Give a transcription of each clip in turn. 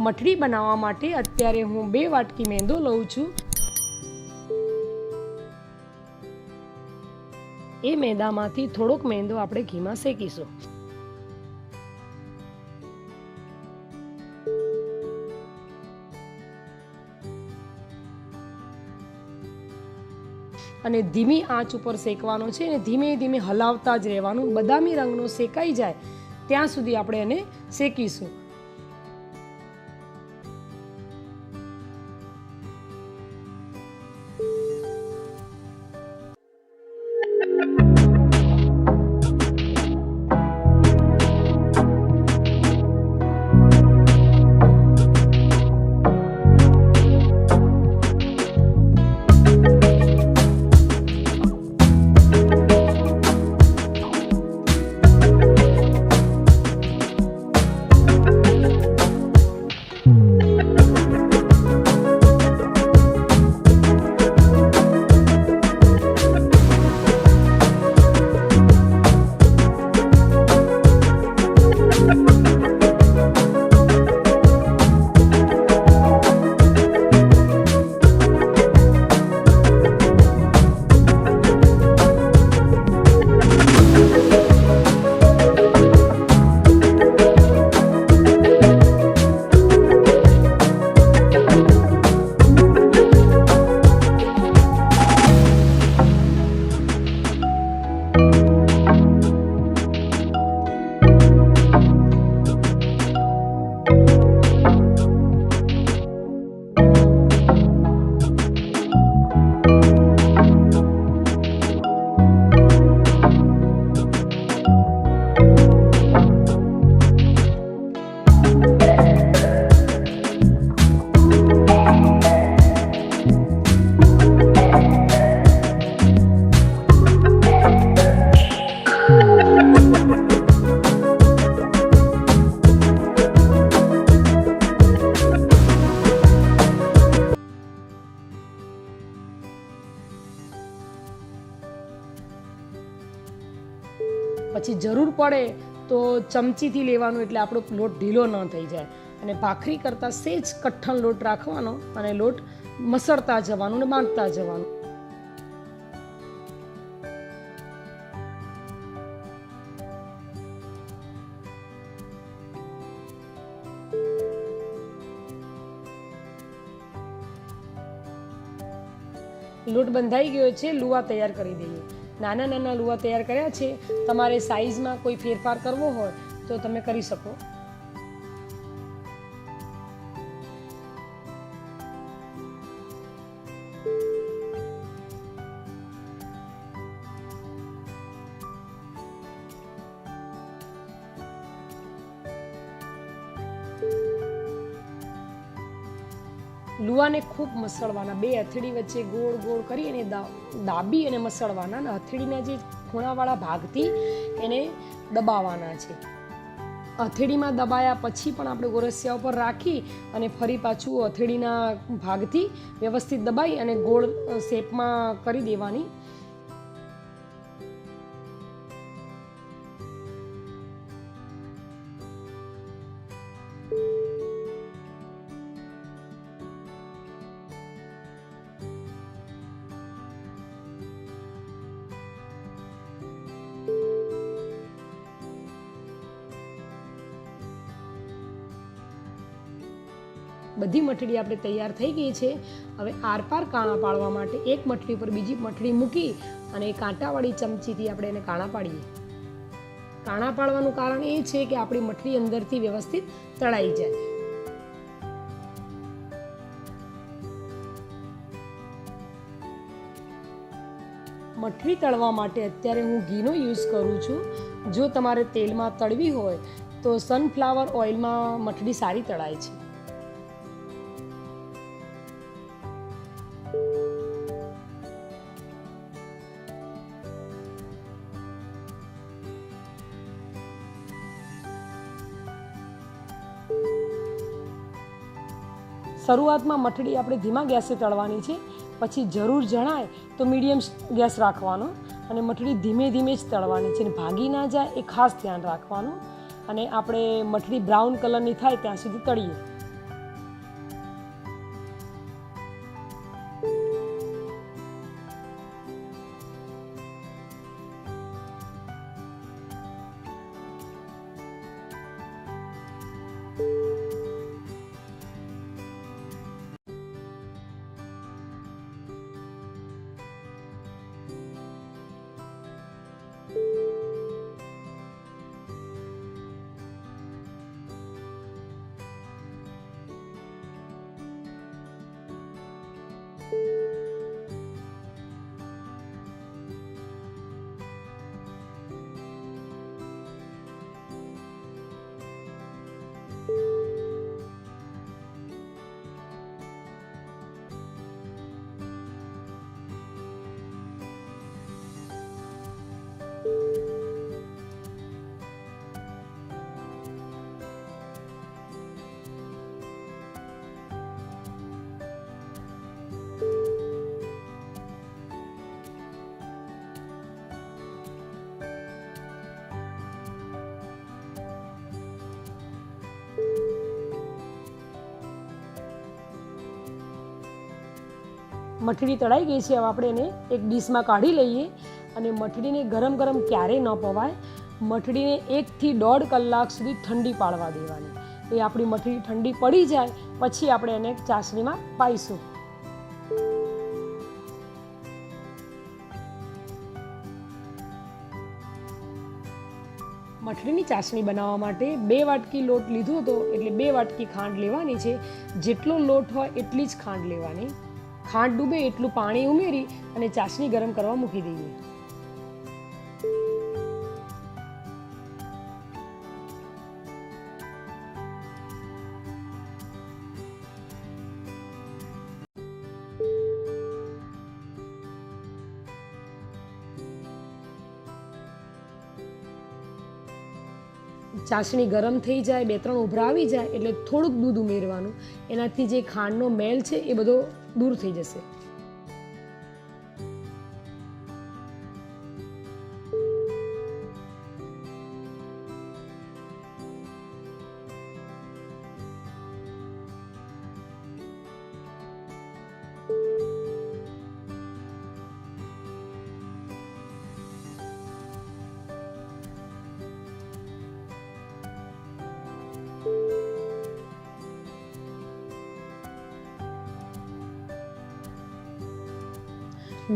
મઠડી બનાવવા માટે અત્યારે હું 2 વાટકી મેંદો લઉં છું। એ મેંદામાંથી થોડોક મેંદો આપણે ઘીમાં શેકીશું। અને ધીમી આંચ ઉપર શેકવાનો છે અને ધીમે ધીમે હલાવતા જ રહેવાનું। બદામી રંગનો શેકાઈ જાય ત્યાં સુધી આપણે એને શેકીશું। પછી જરૂર પડે તો ચમચીથી લેવાનું એટલે આપણો લોટ ઢીલો ન થઈ જાય। અને ભાખરી કરતાં સેજ કઠણ લોટ રાખવાનો અને લોટ મસળતા જવાનું ને બાંધતા જવાનું। લોટ બંધાઈ ગયો છે, લુવા તૈયાર કરી દઈએ। નાના નાના લુવા તૈયાર કર્યા છે। તમારે સાઈઝમાં કોઈ ફેરફાર કરવો હોય તો તમે કરી શકો। લુવાને ખૂબ મસળવાના। 2 હથેળી વચ્ચે ગોળ ગોળ કરી અને દાબી અને મસળવાના અને હથેળીના જે ખૂણાવાળા ભાગથી એને દબાવવાના છે। હથેળીમાં દબાયા પછી પણ આપણે ગોરસિયા ઉપર રાખી અને ફરી પાછું હથેળીના ભાગથી વ્યવસ્થિત દબાઈ અને ગોળ શેપમાં કરી દેવાની। બધી મઠડી આપણે તૈયાર થઈ ગઈ છે। હવે આરપાર કાણા પાડવા માટે એક મઠડી પર બીજી મઠડી મૂકી અને કાંટાવાળી ચમચીથી આપણે એને કાણા પાડીએ। કાણા પાડવાનું કારણ એ છે કે આપણી મઠડી અંદરથી વ્યવસ્થિત તળાઈ જાય। મઠડી તળવા માટે અત્યારે હું ઘીનો યુઝ કરું છું। જો તમારે તેલમાં તળવી હોય તો સનફ્લાવર ઓઇલમાં મઠડી સારી તળાય છે। શરૂઆતમાં મઠડી આપણે ધીમા ગેસે તળવાની છે, પછી જરૂર જણાય તો મીડિયમ ગેસ રાખવાનો અને મઠડી ધીમે ધીમે જ તળવાની છે અને ભાગી ના જાય એ ખાસ ધ્યાન રાખવાનું। અને આપણે મઠડી બ્રાઉન કલરની થાય ત્યાં સુધી તળીએ। મઠડી તળાઈ ગઈ છે. હવે આપણે એને એક ડીશમાં કાઢી લઈએ અને મઠડીને ગરમ ગરમ ક્યારેય ન પવાય. મઠડીને 1 થી 1.5 કલાક સુધી ઠંડી પાડવા દેવાની. એ આપણી મઠડી ઠંડી પડી જાય પછી આપણે એને ચાસણીમાં પાઈશું. મઠડીની ચાસણી બનાવવા માટે 2 વાટકી લોટ લીધો હતો, એટલે 2 વાટકી ખાંડ લેવાની છે. જેટલો લોટ હોય એટલી જ ખાંડ લેવાની. ખાંડ ડૂબે એટલું પાણી ઉમેરી અને ચાસણી ગરમ કરવા મૂકી દઈએ. ચાસણી ગરમ થઈ જાય, 2-3 ઉભરા આવી જાય એટલે થોડુંક દૂધ ઉમેરવાનું. એનાથી જે ખાંડનો મેલ છે એ બધો દૂર થઈ જશે.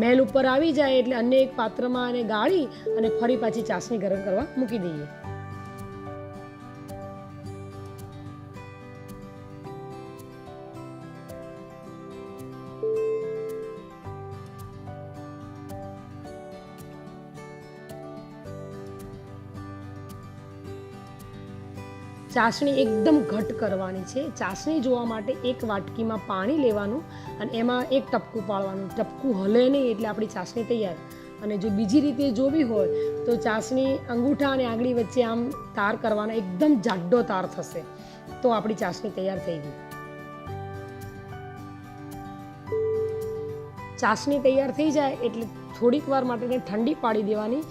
મેલ ઉપર આવી જાય એટલે અન્ય એક પાત્રમાં અને ગાળી અને ફરી પાછી ચાસણી ગરમ કરવા મૂકી દઈએ. ચાસણી એકદમ ઘટ કરવાની છે. ચાસણી જોવા માટે 1 વાટકીમાં પાણી લેવાનું અને એમાં 1 ટપકું પાડવાનું. ટપકું હલે નહીં એટલે આપણી ચાસણી તૈયાર. અને જો બીજી રીતે જોવી હોય તો ચાસણી અંગૂઠા અને આંગળી વચ્ચે આમ તાર કરવાનો, એકદમ જાડો તાર થશે તો આપણી ચાસણી તૈયાર થઈ ગઈ. ચાસણી તૈયાર થઈ જાય એટલે થોડીક વાર માટે એને ઠંડી પાડી દેવાની.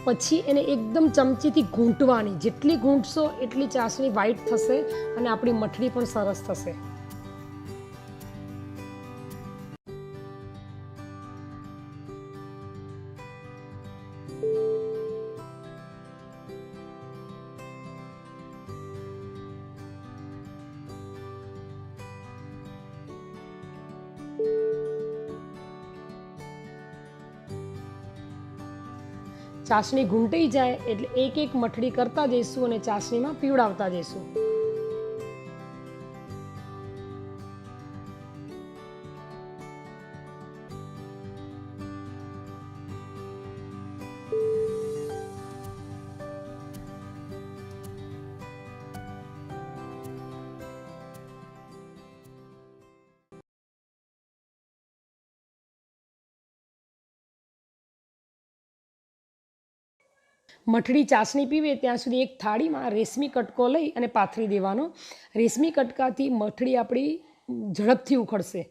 પછી એને એકદમ ચમચીથી ઘૂંટવાની. જેટલી ઘૂંટશો એટલી ચાસણી વ્હાઈટ થશે અને આપણી મઠડી પણ સરસ થશે. ચાસણી ઘૂંટાઈ જાય એટલે 1-1 મઠડી કરતા જઈશું અને ચાસણીમાં પીવડાવતા જઈશું. મઠડી ચાસણી પીવે ત્યાં સુધી એક થાળીમાં રેશમી કટકો લઈ અને પાથરી દેવાનો. રેશમી કટકાથી મઠડી આપણી ઝડપથી ઉખડશે.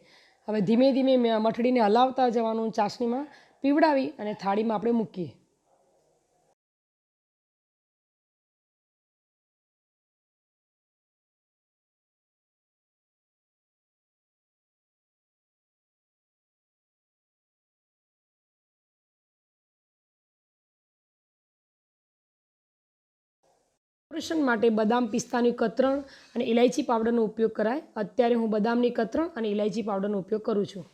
હવે ધીમે ધીમે મઠડીને હલાવતા જવાનું. ચાસણીમાં પીવડાવી અને થાળીમાં આપણે મૂકીએ. ડેકોરેશન માટે બદામ, પિસ્તાની કતરણ અને ઇલાયચી પાવડરનો ઉપયોગ કરાય. અત્યારે હું બદામની કતરણ અને ઇલાયચી પાવડરનો ઉપયોગ કરું છું.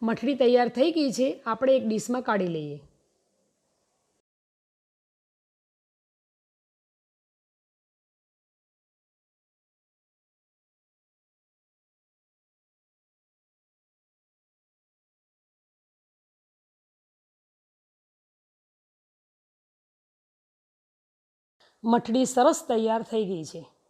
મઠડી તૈયાર થઈ ગઈ છે. આપણે એક ડીશમાં કાઢી લઈએ. મઠડી સરસ તૈયાર થઈ ગઈ છે.